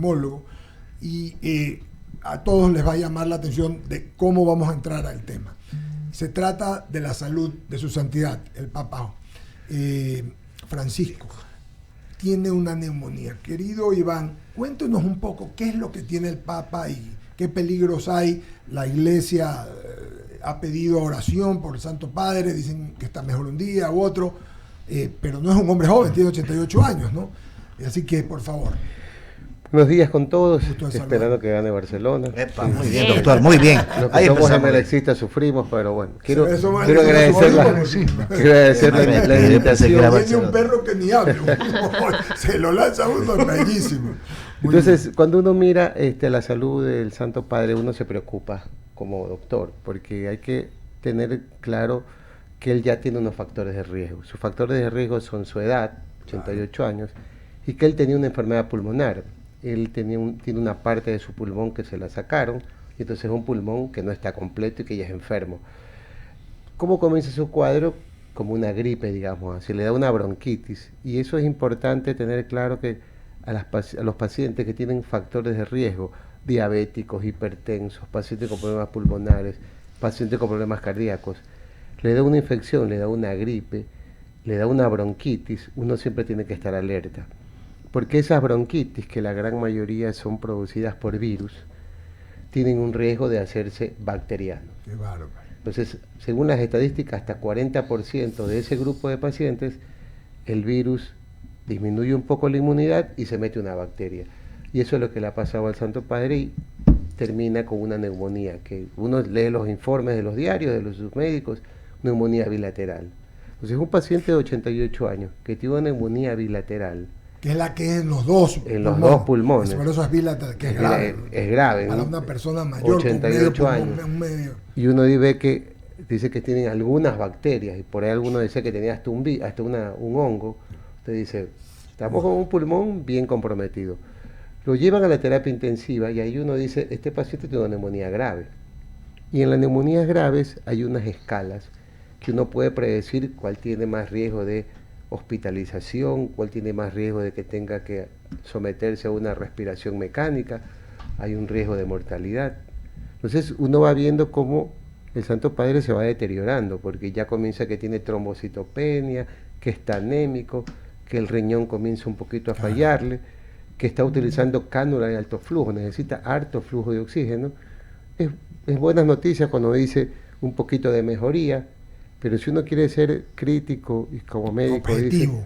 oftalmólogo, y a todos les va a llamar la atención de cómo vamos a entrar al tema. Se trata de la salud de su santidad, el Papa Francisco. Tiene una neumonía. Querido Iván, cuéntenos un poco qué es lo que tiene el Papa y qué peligros hay. La Iglesia ha pedido oración por el Santo Padre, dicen que está mejor un día u otro, pero no es un hombre joven, tiene 88 años, ¿no? Así que, por favor. Buenos días con todos, esperando que gane Barcelona. Epa, muy bien, doctor, muy bien. Los que somos MLXistas sufrimos, pero bueno, quiero agradecer la invitación. Tiene un perro que ni habla, se lo lanza uno, bellísimo. Entonces, cuando uno mira la salud del Santo Padre, uno se preocupa como doctor, porque hay que tener claro que él ya tiene unos factores de riesgo. Sus factores de riesgo son su edad, 88 años, y que él tenía una enfermedad pulmonar. Él tiene una parte de su pulmón que se la sacaron, y entonces es un pulmón que no está completo y que ya es enfermo. ¿Cómo comienza su cuadro? Como una gripe, digamos así, le da una bronquitis, y eso es importante tener claro que a los pacientes que tienen factores de riesgo, diabéticos, hipertensos, pacientes con problemas pulmonares, pacientes con problemas cardíacos, le da una infección, le da una gripe, le da una bronquitis, uno siempre tiene que estar alerta. Porque esas bronquitis, que la gran mayoría son producidas por virus, tienen un riesgo de hacerse bacterianos. Qué bárbaro. Entonces, según las estadísticas, hasta 40% de ese grupo de pacientes, el virus disminuye un poco la inmunidad y se mete una bacteria. Y eso es lo que le ha pasado al Santo Padre y termina con una neumonía, que uno lee los informes de los diarios, de los médicos, neumonía bilateral. Entonces, un paciente de 88 años que tiene una neumonía bilateral, que es la que es en los dos pulmones. Por eso es bilateral, que es grave. Es grave. Para una persona mayor, 88 años. Medio. Y uno dice que tienen algunas bacterias, y por ahí alguno decía que tenía hasta un hongo. Usted dice, estamos con un pulmón bien comprometido. Lo llevan a la terapia intensiva y ahí uno dice, este paciente tiene una neumonía grave. Y en las neumonías graves hay unas escalas que uno puede predecir cuál tiene más riesgo de hospitalización, cuál tiene más riesgo de que tenga que someterse a una respiración mecánica, hay un riesgo de mortalidad. Entonces uno va viendo cómo el Santo Padre se va deteriorando, porque ya comienza que tiene trombocitopenia, que está anémico, que el riñón comienza un poquito a fallarle, que está utilizando cánula de alto flujo, necesita harto flujo de oxígeno. Es buenas noticias cuando dice un poquito de mejoría, pero si uno quiere ser crítico y como médico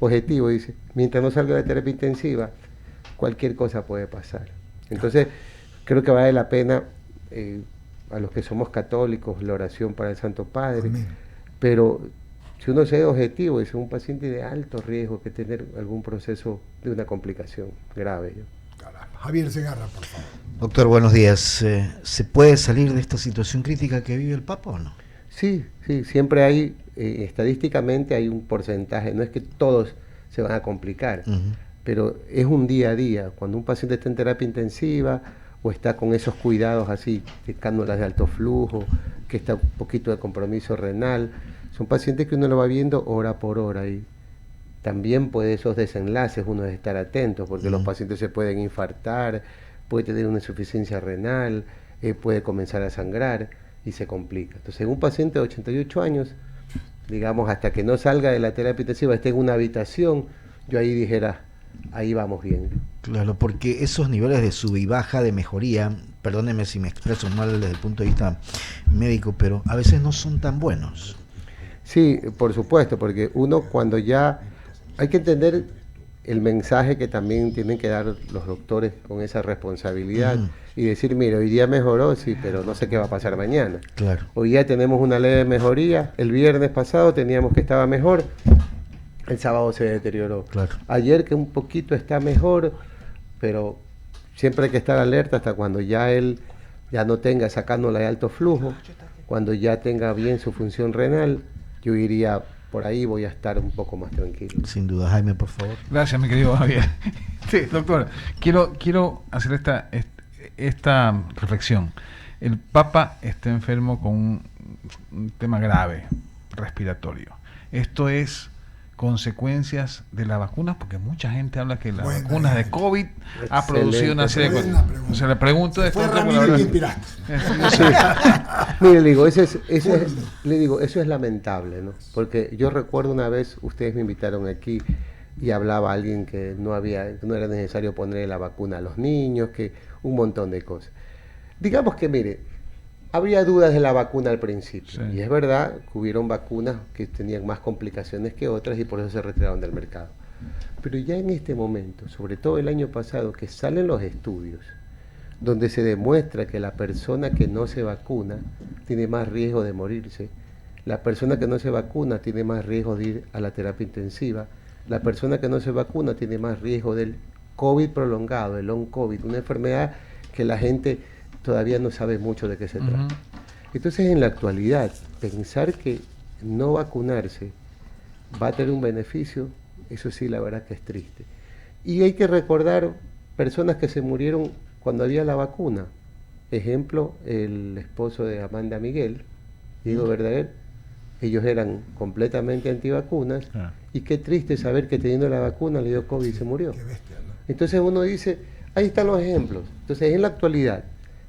objetivo, dice, mientras no salga de terapia intensiva, cualquier cosa puede pasar. Entonces, creo que vale la pena a los que somos católicos la oración para el Santo Padre. Amén. Pero si uno se es objetivo, es un paciente de alto riesgo que tener algún proceso de una complicación grave. Javier Segarra, por favor. Doctor, buenos días. ¿Se puede salir de esta situación crítica que vive el Papa o no? Sí, siempre hay, estadísticamente hay un porcentaje, no es que todos se van a complicar, pero es un día a día. Cuando un paciente está en terapia intensiva o está con esos cuidados así, de cánulas de alto flujo, que está un poquito de compromiso renal, son pacientes que uno lo va viendo hora por hora y también puede esos desenlaces uno debe estar atento, porque los pacientes se pueden infartar, puede tener una insuficiencia renal, puede comenzar a sangrar y se complica. Entonces, un paciente de 88 años, digamos, hasta que no salga de la terapia intensiva, esté en una habitación, yo ahí dijera, ahí vamos bien. Claro, porque esos niveles de sub y baja de mejoría, perdónenme si me expreso mal desde el punto de vista médico, pero a veces no son tan buenos. Sí, por supuesto, porque uno cuando ya hay que entender el mensaje que también tienen que dar los doctores con esa responsabilidad y decir, mira, hoy día mejoró, sí, pero no sé qué va a pasar mañana. Claro. Hoy día tenemos una leve mejoría, el viernes pasado teníamos que estaba mejor, el sábado se deterioró. Claro. Ayer que un poquito está mejor, pero siempre hay que estar alerta hasta cuando ya él ya no tenga esa cánula de alto flujo, cuando ya tenga bien su función renal, yo iría por ahí, voy a estar un poco más tranquilo. Sin duda. Jaime, por favor. Gracias, mi querido Javier. Sí, doctor, quiero hacer esta reflexión. El Papa está enfermo con un tema grave, respiratorio. Esto es consecuencias de las vacunas? Porque mucha gente habla que las Buena vacunas de idea. COVID ha producido una serie de Buena cosas. pregunta. O sea, le pregunto Fue esto. Ramiro y te inspiraste. Mire, le digo, eso es lamentable, ¿no? Porque yo recuerdo una vez, ustedes me invitaron aquí y hablaba alguien que no era necesario ponerle la vacuna a los niños, que un montón de cosas. Digamos que, mire, habría dudas de la vacuna al principio, Sí. y es verdad que hubieron vacunas que tenían más complicaciones que otras y por eso se retiraron del mercado. Pero ya en este momento, sobre todo el año pasado, que salen los estudios donde se demuestra que la persona que no se vacuna tiene más riesgo de morirse, la persona que no se vacuna tiene más riesgo de ir a la terapia intensiva, la persona que no se vacuna tiene más riesgo del COVID prolongado, el long COVID, una enfermedad que la gente todavía no sabe mucho de qué se trata. Entonces, en la actualidad, pensar que no vacunarse va a tener un beneficio, eso sí, la verdad que es triste. Y hay que recordar personas que se murieron cuando había la vacuna. Ejemplo, el esposo de Amanda Miguel, Diego Verdaguer, ellos eran completamente antivacunas, Claro. y qué triste saber que teniendo la vacuna le dio COVID y se murió. Qué bestia, ¿no? Entonces uno dice, ahí están los ejemplos. Entonces, en la actualidad,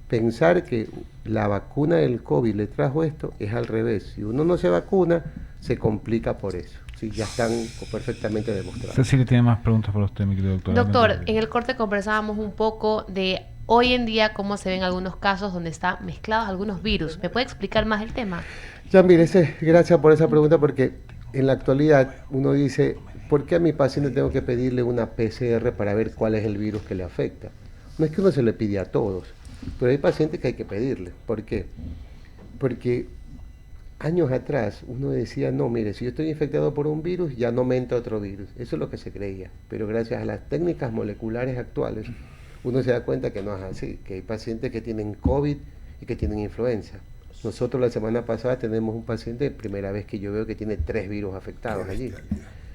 pensar que la vacuna del COVID le trajo esto es al revés. Si uno no se vacuna, se complica por eso. Sí, ya están perfectamente demostrados. Cecilia tiene más preguntas para usted, mi querido doctor. Doctor, Adelante. en el corte conversábamos un poco de hoy en día cómo se ven algunos casos donde están mezclados algunos virus. ¿Me puede explicar más el tema? Ya, mire, gracias por esa pregunta, porque en la actualidad uno dice, ¿por qué a mi paciente tengo que pedirle una PCR para ver cuál es el virus que le afecta? No es que uno se le pide a todos, pero hay pacientes que hay que pedirle. ¿Por qué? Porque años atrás uno decía, no, mire, si yo estoy infectado por un virus, ya no me entra otro virus. Eso es lo que se creía. Pero gracias a las técnicas moleculares actuales, uno se da cuenta que no es así, que hay pacientes que tienen COVID y que tienen influenza. Nosotros la semana pasada tenemos un paciente, primera vez que yo veo que tiene 3 virus afectados allí.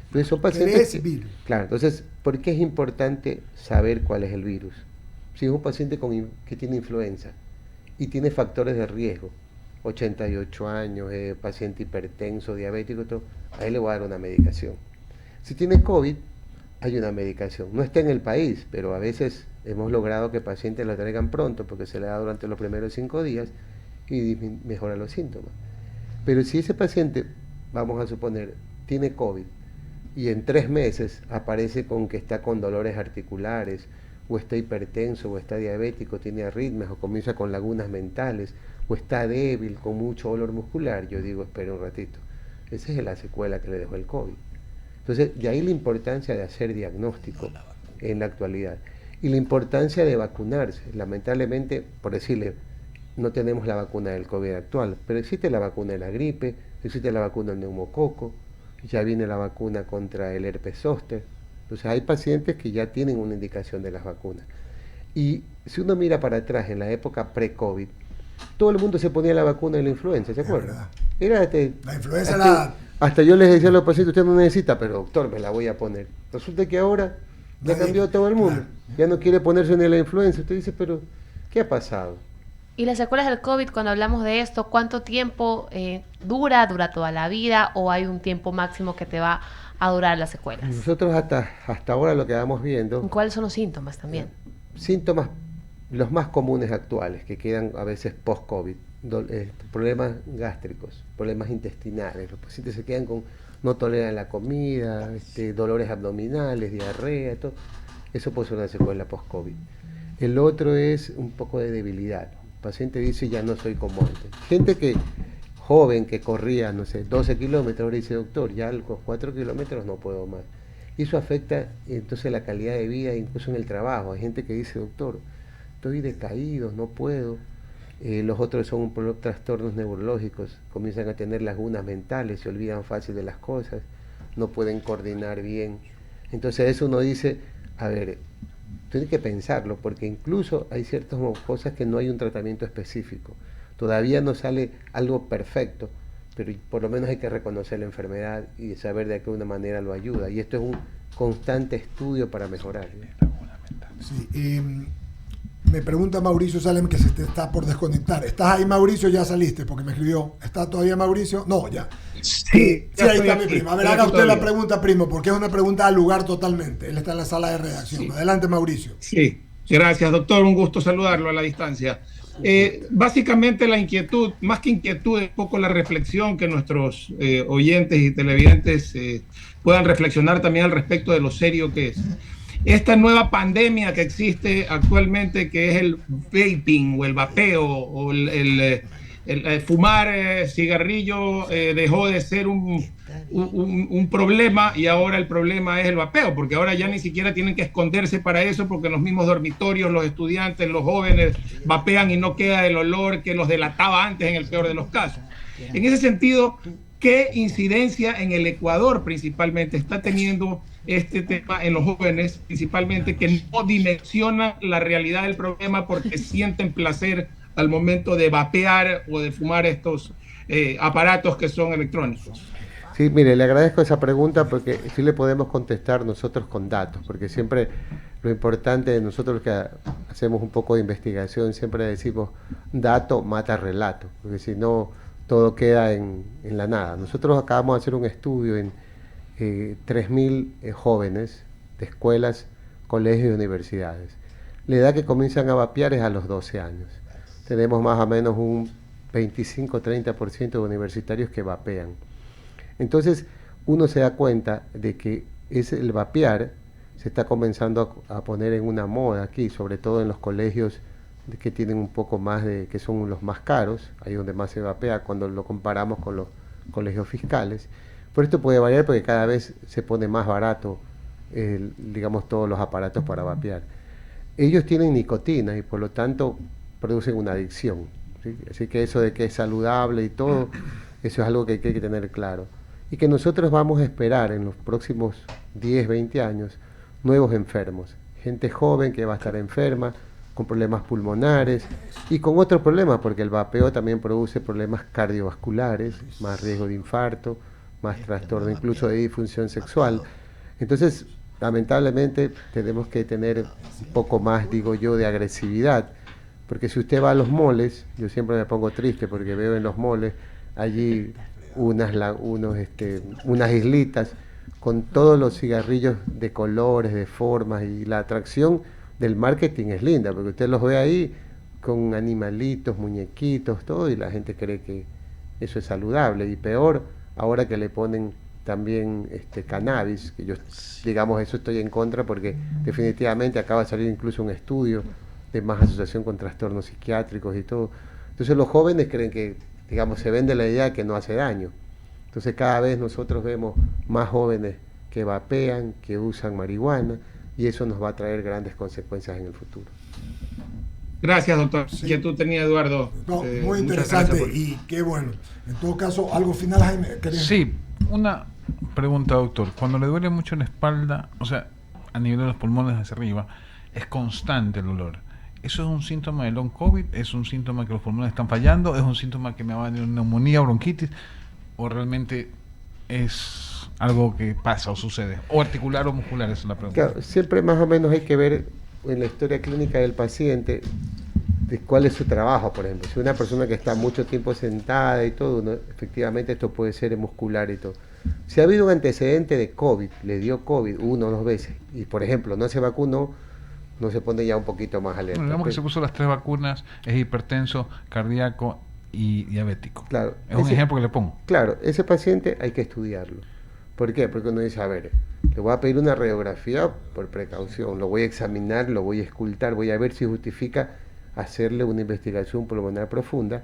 Entonces son pacientes 3 virus. Claro, entonces, ¿por qué es importante saber cuál es el virus? Si es un paciente que tiene influenza y tiene factores de riesgo, 88 años, paciente hipertenso, diabético, todo, a él le voy a dar una medicación. Si tiene COVID, hay una medicación. No está en el país, pero a veces hemos logrado que pacientes lo traigan pronto porque se le da durante los primeros 5 días y mejora los síntomas. Pero si ese paciente, vamos a suponer, tiene COVID y en 3 meses aparece con que está con dolores articulares, o está hipertenso, o está diabético, tiene arritmias, o comienza con lagunas mentales, o está débil, con mucho dolor muscular, yo digo, espera un ratito. Esa es la secuela que le dejó el COVID. Entonces, de ahí la importancia de hacer diagnóstico en la actualidad. Y la importancia de vacunarse. Lamentablemente, por decirle, no tenemos la vacuna del COVID actual, pero existe la vacuna de la gripe, existe la vacuna del neumococo, ya viene la vacuna contra el herpes zóster. Entonces hay pacientes que ya tienen una indicación de las vacunas. Y si uno mira para atrás, en la época pre-COVID, todo el mundo se ponía la vacuna de la influenza, ¿se acuerdan? La influenza hasta yo les decía a los pacientes, usted no necesita, pero doctor, me la voy a poner. Resulta que ahora ya cambió todo el mundo. Ya no quiere ponerse ni la influenza. Usted dice, pero ¿qué ha pasado? Y las secuelas del COVID, cuando hablamos de esto, ¿cuánto tiempo dura? ¿Dura toda la vida o hay un tiempo máximo que te va a durar las secuelas? Nosotros hasta ahora lo que vamos viendo, ¿Cuáles son los síntomas también? síntomas los más comunes actuales, que quedan a veces post-COVID, problemas gástricos, problemas intestinales, los pacientes se quedan con, no toleran la comida, dolores abdominales, diarrea, todo. Eso puede ser una secuela post-COVID. El otro es un poco de debilidad. El paciente dice, ya no soy como antes. Gente joven que corría, no sé, 12 kilómetros, ahora dice, doctor, ya a los 4 kilómetros no puedo más. Y eso afecta entonces la calidad de vida, incluso en el trabajo. Hay gente que dice, doctor, estoy decaído, no puedo. Los otros son trastornos neurológicos, comienzan a tener lagunas mentales, se olvidan fácil de las cosas, no pueden coordinar bien. Entonces eso uno dice, a ver, tiene que pensarlo, porque incluso hay ciertas cosas que no hay un tratamiento específico. Todavía no sale algo perfecto, pero por lo menos hay que reconocer la enfermedad y saber de qué una manera lo ayuda. Y esto es un constante estudio para mejorar. Sí, me pregunta Mauricio Salem que se te está por desconectar. ¿Estás ahí, Mauricio? Ya saliste, porque me escribió. ¿Está todavía Mauricio? No, ya. Sí, sí, ahí está mi primo. A ver, haga usted la todavía. pregunta, primo, porque es una pregunta al lugar totalmente. Él está en la sala de redacción. Sí. Adelante, Mauricio. Sí, gracias, doctor. Un gusto saludarlo a la distancia. Básicamente la inquietud, más que inquietud, es un poco la reflexión que nuestros oyentes y televidentes puedan reflexionar también al respecto de lo serio que es. Esta nueva pandemia que existe actualmente, que es el vaping o el vapeo o el fumar cigarrillo, dejó de ser un problema y ahora el problema es el vapeo, porque ahora ya ni siquiera tienen que esconderse para eso, porque en los mismos dormitorios los estudiantes, los jóvenes vapean y no queda el olor que los delataba antes en el peor de los casos. En ese sentido, ¿qué incidencia en el Ecuador principalmente está teniendo este tema en los jóvenes, principalmente que no dimensionan la realidad del problema porque sienten placer al momento de vapear o de fumar estos aparatos que son electrónicos? Sí, mire, le agradezco esa pregunta porque sí le podemos contestar nosotros con datos, porque siempre lo importante de nosotros que hacemos un poco de investigación, siempre decimos dato mata relato, porque si no todo queda en la nada. Nosotros acabamos de hacer un estudio en 3.000 jóvenes de escuelas, colegios y universidades. La edad que comienzan a vapear es a los 12 años. Tenemos más o menos un 25-30% de universitarios que vapean. Entonces uno se da cuenta de que el vapear se está comenzando a poner en una moda aquí, sobre todo en los colegios que tienen un poco más que son los más caros, ahí donde más se vapea cuando lo comparamos con los colegios fiscales. Por esto puede variar porque cada vez se pone más barato, digamos, todos los aparatos para vapear. Ellos tienen nicotina y por lo tanto producen una adicción, ¿sí? Así que eso de que es saludable y todo, eso es algo que hay que tener claro. Y que nosotros vamos a esperar en los próximos 10, 20 años nuevos enfermos, gente joven que va a estar enferma, con problemas pulmonares y con otros problemas, porque el vapeo también produce problemas cardiovasculares, más riesgo de infarto, más trastorno incluso de disfunción sexual. Entonces, lamentablemente, tenemos que tener un poco más, digo yo, de agresividad, porque si usted va a los moles, yo siempre me pongo triste porque veo en los moles allí unas islitas con todos los cigarrillos de colores, de formas, y la atracción del marketing es linda, porque usted los ve ahí con animalitos, muñequitos, todo, y la gente cree que eso es saludable, y peor ahora que le ponen también cannabis, que yo, digamos, eso estoy en contra, porque definitivamente acaba de salir incluso un estudio de más asociación con trastornos psiquiátricos y todo. Entonces los jóvenes creen que, digamos, se vende la idea de que no hace daño. Entonces cada vez nosotros vemos más jóvenes que vapean, que usan marihuana, y eso nos va a traer grandes consecuencias en el futuro. Gracias, doctor. Sí. Que tú tenías, Eduardo. No, muy interesante y qué bueno. En todo caso, algo final, Jaime. Sí, una pregunta, doctor. Cuando le duele mucho la espalda, o sea, a nivel de los pulmones hacia arriba, es constante el olor. ¿Eso es un síntoma de long COVID? ¿Es un síntoma que los pulmones están fallando? ¿Es un síntoma que me va a dar neumonía o bronquitis? ¿O realmente es algo que pasa o sucede? ¿O articular o muscular? Esa es la pregunta. Claro, siempre más o menos hay que ver en la historia clínica del paciente de cuál es su trabajo, por ejemplo. Si una persona que está mucho tiempo sentada y todo, ¿no? Efectivamente esto puede ser muscular y todo. Si ha habido un antecedente de COVID, le dio COVID 1 o 2 veces, y por ejemplo no se vacunó, no se pone ya un poquito más alerta. Bueno, digamos que se puso las 3 vacunas, es hipertenso, cardíaco y diabético. Claro, Es un ejemplo que le pongo. Claro, ese paciente hay que estudiarlo. ¿Por qué? Porque uno dice, a ver, le voy a pedir una radiografía por precaución, lo voy a examinar, lo voy a escultar, voy a ver si justifica hacerle una investigación pulmonar profunda,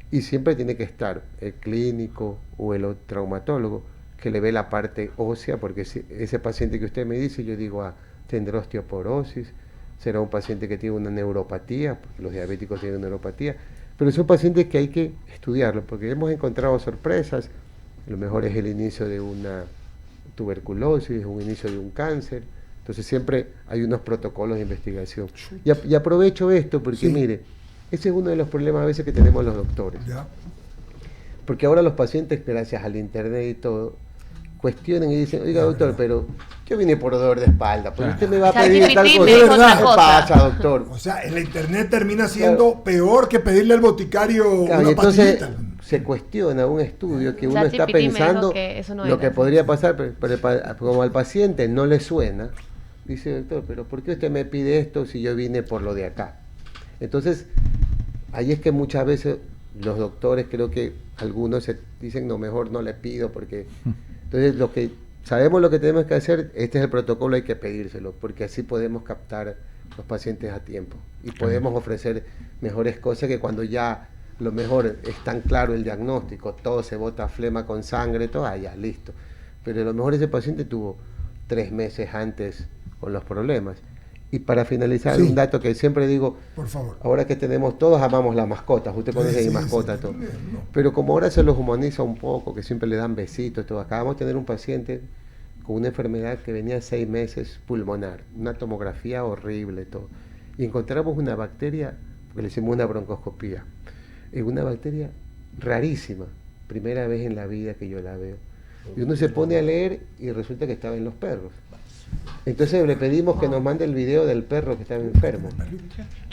y siempre tiene que estar el clínico o el traumatólogo que le ve la parte ósea, porque si ese paciente que usted me dice, yo digo, tendrá osteoporosis, será un paciente que tiene una neuropatía, porque los diabéticos tienen neuropatía, pero son pacientes que hay que estudiarlo, porque hemos encontrado sorpresas. A lo mejor es el inicio de una tuberculosis, un inicio de un cáncer. Entonces siempre hay unos protocolos de investigación. Y aprovecho esto porque, mire, ese es uno de los problemas a veces que tenemos los doctores. Ya. Porque ahora los pacientes, gracias al internet y todo, cuestionan y dicen, oiga doctor, pero yo vine por dolor de espalda, pues usted me va a pedir tal cosa. me dijo otra ¿Qué cosa. pasa, doctor? O sea, el internet termina siendo peor que pedirle al boticario Claro, una y entonces, pastillita. se cuestiona un estudio que uno ChatGPT está me dijo pensando que eso no lo era que así. podría pasar, pero como al paciente no le suena, dice, doctor, pero ¿por qué usted me pide esto si yo vine por lo de acá? Entonces, ahí es que muchas veces los doctores, creo que algunos se dicen, no, mejor no le pido, porque... Entonces, lo que sabemos lo que tenemos que hacer, este es el protocolo, hay que pedírselo, porque así podemos captar los pacientes a tiempo y podemos ofrecer mejores cosas que cuando ya lo mejor es tan claro el diagnóstico, todo se bota flema con sangre, todo, ya, listo. Pero a lo mejor ese paciente tuvo 3 meses antes con los problemas. Y para finalizar, Sí. un dato que siempre digo, Por favor. ahora que todos amamos las mascotas, usted conoce Sí, mi mascota, sí, todo. también, no. Pero como ahora se los humaniza un poco, que siempre le dan besitos, todo. Acabamos de tener un paciente con una enfermedad que venía 6 meses pulmonar, una tomografía horrible, todo. Y encontramos una bacteria, porque le hicimos una broncoscopía, una bacteria rarísima, primera vez en la vida que yo la veo. Y uno se pone a leer y resulta que estaba en los perros. Entonces le pedimos que nos mande el video del perro que estaba enfermo.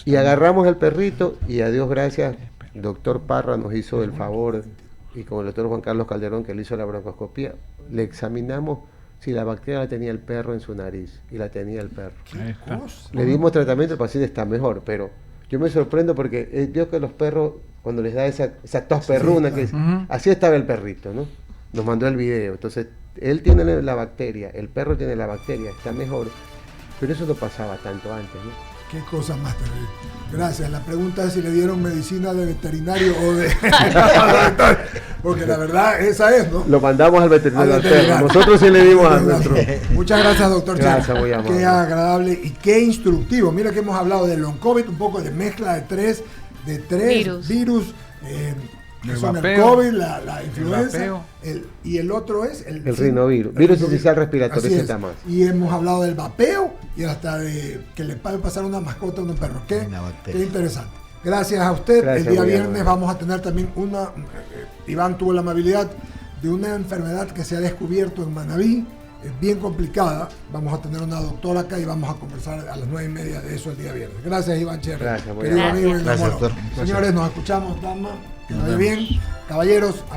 Y agarramos el perrito y a Dios gracias, el doctor Parra nos hizo el favor, y con el doctor Juan Carlos Calderón, que le hizo la broncoscopía, le examinamos si la bacteria la tenía el perro en su nariz, y la tenía el perro. Ahí está. Le dimos tratamiento, el paciente está mejor, pero yo me sorprendo porque veo que los perros, cuando les da esa tos perruna, que Ujú. así estaba el perrito, ¿no? Nos mandó el video. Entonces, él tiene la bacteria, el perro tiene la bacteria, está mejor, pero eso no pasaba tanto antes, ¿no? Qué cosa más terrible. Gracias. La pregunta es si le dieron medicina de veterinario o de... doctor, porque la verdad, esa es, ¿no? Lo mandamos al veterinario Al al perro. veterinario. Nosotros sí le dimos a nuestro. Muchas gracias, doctor Gracias, Chela. muy amable. Qué agradable y qué instructivo. Mira que hemos hablado del long COVID, un poco de mezcla de tres virus que El son el vapeo, COVID, la influenza, vapeo. y el otro es El rinovirus. Virus esencial respiratorio, Así ese es. está más. Y hemos hablado del vapeo y hasta de que le puede pasar a una mascota a un perro. Una bacteria. Qué interesante. Gracias a usted. Gracias, El día muy viernes amable. vamos a tener también Iván tuvo la amabilidad de una enfermedad que se ha descubierto en Manabí, bien complicada. Vamos a tener una doctora acá y vamos a conversar a las 9:30 de eso el día viernes. Gracias, Iván Cherry. Gracias, muy Querido amable. amigo y Gracias, enamorado. doctor. Señores, nos escuchamos, dama. Que Nos vaya vemos. bien. Caballeros, amigos.